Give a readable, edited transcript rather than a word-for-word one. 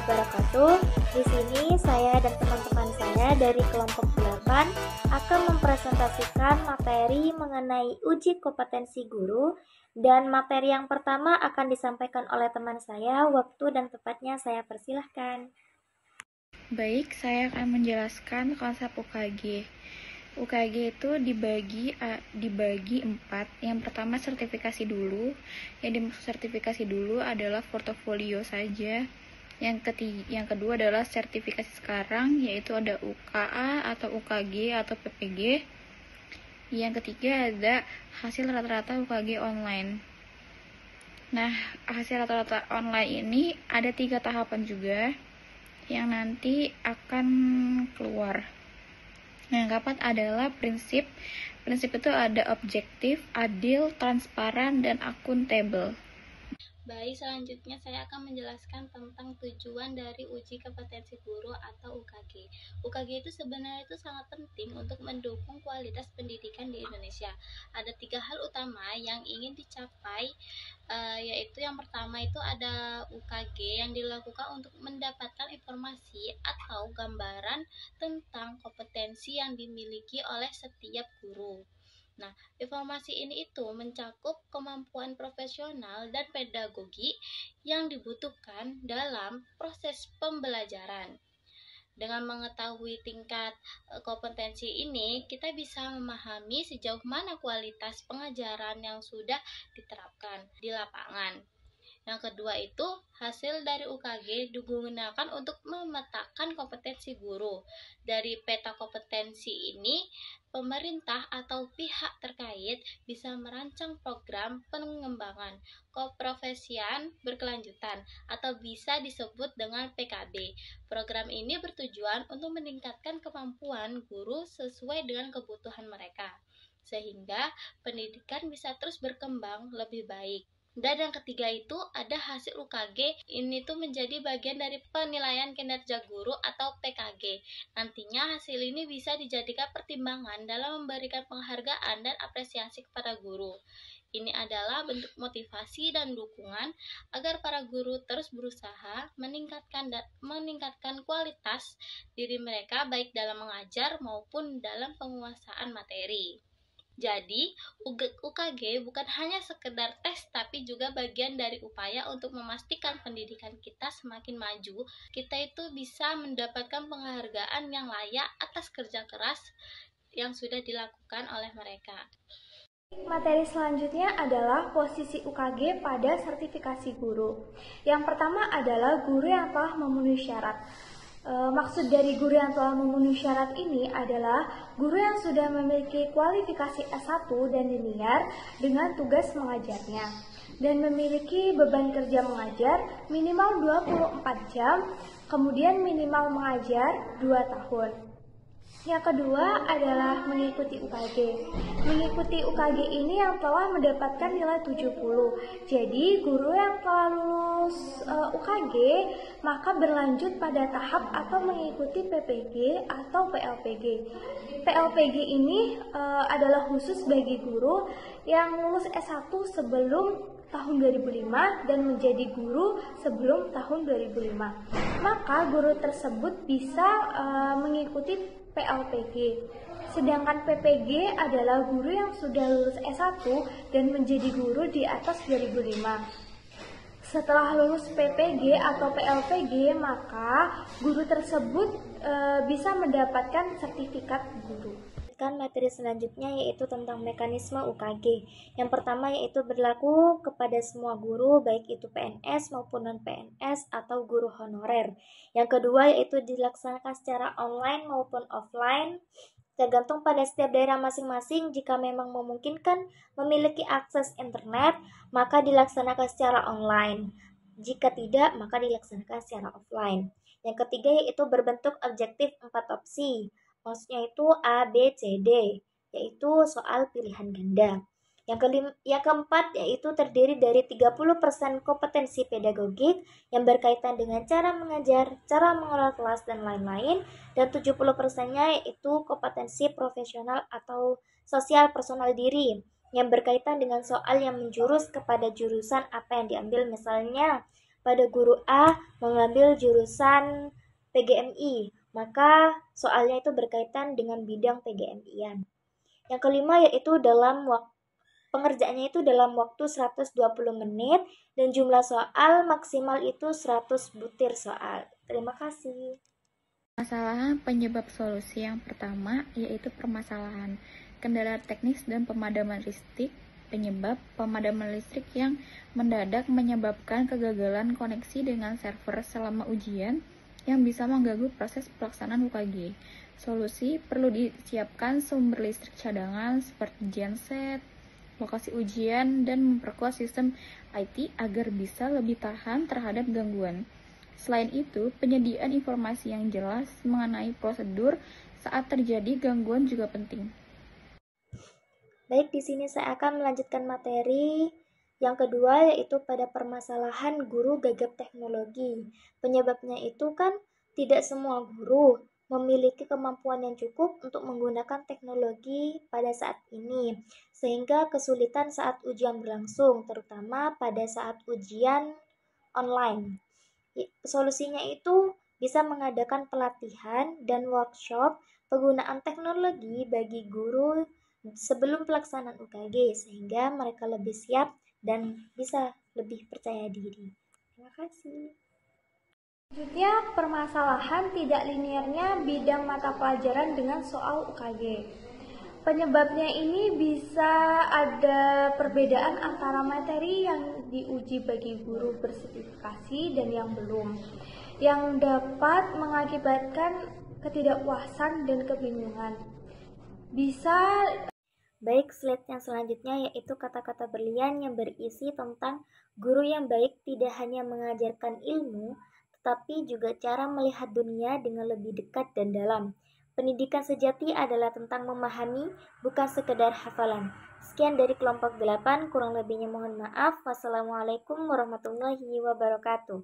wabarakatuh. Di sini saya dan teman-teman saya dari kelompok 8 akan mempresentasikan materi mengenai uji kompetensi guru, dan materi yang pertama akan disampaikan oleh teman saya. Waktu dan tempatnya saya persilahkan. Baik, saya akan menjelaskan konsep UKG. UKG itu dibagi 4. Yang pertama sertifikasi dulu. Yang dimaksud sertifikasi dulu adalah portofolio saja. Yang kedua adalah sertifikasi sekarang, yaitu ada UKA atau UKG atau PPG. Yang ketiga ada hasil rata-rata UKG online. Nah, hasil rata-rata online ini ada 3 tahapan juga yang nanti akan keluar. Yang keempat adalah prinsip. Prinsip itu ada objektif, adil, transparan, dan akuntabel. Baik, selanjutnya saya akan menjelaskan tentang tujuan dari uji kompetensi guru atau UKG. UKG itu sebenarnya itu sangat penting untuk mendukung kualitas pendidikan di Indonesia. Ada 3 hal utama yang ingin dicapai, yaitu yang pertama itu ada UKG yang dilakukan untuk mendapatkan informasi atau gambaran tentang kompetensi yang dimiliki oleh setiap guru. Nah, informasi ini itu mencakup kemampuan profesional dan pedagogi yang dibutuhkan dalam proses pembelajaran. Dengan mengetahui tingkat kompetensi ini, kita bisa memahami sejauh mana kualitas pengajaran yang sudah diterapkan di lapangan. Yang kedua itu, hasil dari UKG digunakan untuk memetakan kompetensi guru. Dari peta kompetensi ini, pemerintah atau pihak terkait bisa merancang program pengembangan keprofesian berkelanjutan atau bisa disebut dengan PKB. Program ini bertujuan untuk meningkatkan kemampuan guru sesuai dengan kebutuhan mereka, sehingga pendidikan bisa terus berkembang lebih baik. Dan yang ketiga itu ada hasil UKG. Ini tuh menjadi bagian dari penilaian kinerja guru atau PKG. Nantinya hasil ini bisa dijadikan pertimbangan dalam memberikan penghargaan dan apresiasi kepada guru. Ini adalah bentuk motivasi dan dukungan agar para guru terus berusaha meningkatkan kualitas diri mereka baik dalam mengajar maupun dalam penguasaan materi. Jadi, UKG bukan hanya sekedar tes, tapi juga bagian dari upaya untuk memastikan pendidikan kita semakin maju. Kita itu bisa mendapatkan penghargaan yang layak atas kerja keras yang sudah dilakukan oleh mereka. Materi selanjutnya adalah posisi UKG pada sertifikasi guru. Yang pertama adalah guru yang telah memenuhi syarat. Maksud dari guru yang telah memenuhi syarat ini adalah guru yang sudah memiliki kualifikasi S1 dan linear dengan tugas mengajarnya dan memiliki beban kerja mengajar minimal 24 jam, kemudian minimal mengajar 2 tahun. Yang kedua adalah mengikuti UKG. Mengikuti UKG ini yang telah mendapatkan nilai 70. Jadi, guru yang telah lulus UKG maka berlanjut pada tahap atau mengikuti PPG atau PLPG. PLPG ini adalah khusus bagi guru yang lulus S1 sebelum tahun 2005 dan menjadi guru sebelum tahun 2005. Maka guru tersebut bisa mengikuti PLPG. Sedangkan PPG adalah guru yang sudah lulus S1 dan menjadi guru di atas 2005. Setelah lulus PPG atau PLPG, maka guru tersebut bisa mendapatkan sertifikat guru. Materi selanjutnya yaitu tentang mekanisme UKG. Yang pertama yaitu berlaku kepada semua guru, baik itu PNS maupun non-PNS atau guru honorer. Yang kedua yaitu dilaksanakan secara online maupun offline, tergantung pada setiap daerah masing-masing. Jika memang memungkinkan memiliki akses internet, maka dilaksanakan secara online. Jika tidak, maka dilaksanakan secara offline. Yang ketiga yaitu berbentuk objektif 4 opsi. Maksudnya itu A, B, C, D, yaitu soal pilihan ganda. Yang keempat yaitu terdiri dari 30% kompetensi pedagogik yang berkaitan dengan cara mengajar, cara mengelola kelas, dan lain-lain. Dan 70%-nya yaitu kompetensi profesional atau sosial personal diri yang berkaitan dengan soal yang menjurus kepada jurusan apa yang diambil, misalnya pada guru A mengambil jurusan PGMI, maka soalnya itu berkaitan dengan bidang PGMI-an. Yang kelima yaitu pengerjaannya itu dalam waktu 120 menit dan jumlah soal maksimal itu 100 butir soal. Terima kasih. Permasalahan penyebab solusi yang pertama yaitu permasalahan kendala teknis dan pemadaman listrik. Penyebab pemadaman listrik yang mendadak menyebabkan kegagalan koneksi dengan server selama ujian yang bisa mengganggu proses pelaksanaan UKG. Solusi perlu disiapkan sumber listrik cadangan seperti genset, lokasi ujian, dan memperkuat sistem IT agar bisa lebih tahan terhadap gangguan. Selain itu, penyediaan informasi yang jelas mengenai prosedur saat terjadi gangguan juga penting. Baik, di sini saya akan melanjutkan materi yang kedua yaitu pada permasalahan guru gagap teknologi. Penyebabnya itu kan tidak semua guru memiliki kemampuan yang cukup untuk menggunakan teknologi pada saat ini, sehingga kesulitan saat ujian berlangsung, terutama pada saat ujian online. Solusinya itu bisa mengadakan pelatihan dan workshop penggunaan teknologi bagi guru sebelum pelaksanaan UKG sehingga mereka lebih siap dan bisa lebih percaya diri. Terima kasih. Selanjutnya, permasalahan tidak linearnya bidang mata pelajaran dengan soal UKG. Penyebabnya ini bisa ada perbedaan antara materi yang diuji bagi guru bersertifikasi dan yang belum, yang dapat mengakibatkan ketidakpuasan dan kebingungan. Baik, slide yang selanjutnya yaitu kata-kata berlian yang berisi tentang guru yang baik tidak hanya mengajarkan ilmu, tetapi juga cara melihat dunia dengan lebih dekat dan dalam. Pendidikan sejati adalah tentang memahami, bukan sekedar hafalan. Sekian dari kelompok 8, kurang lebihnya mohon maaf. Wassalamualaikum warahmatullahi wabarakatuh.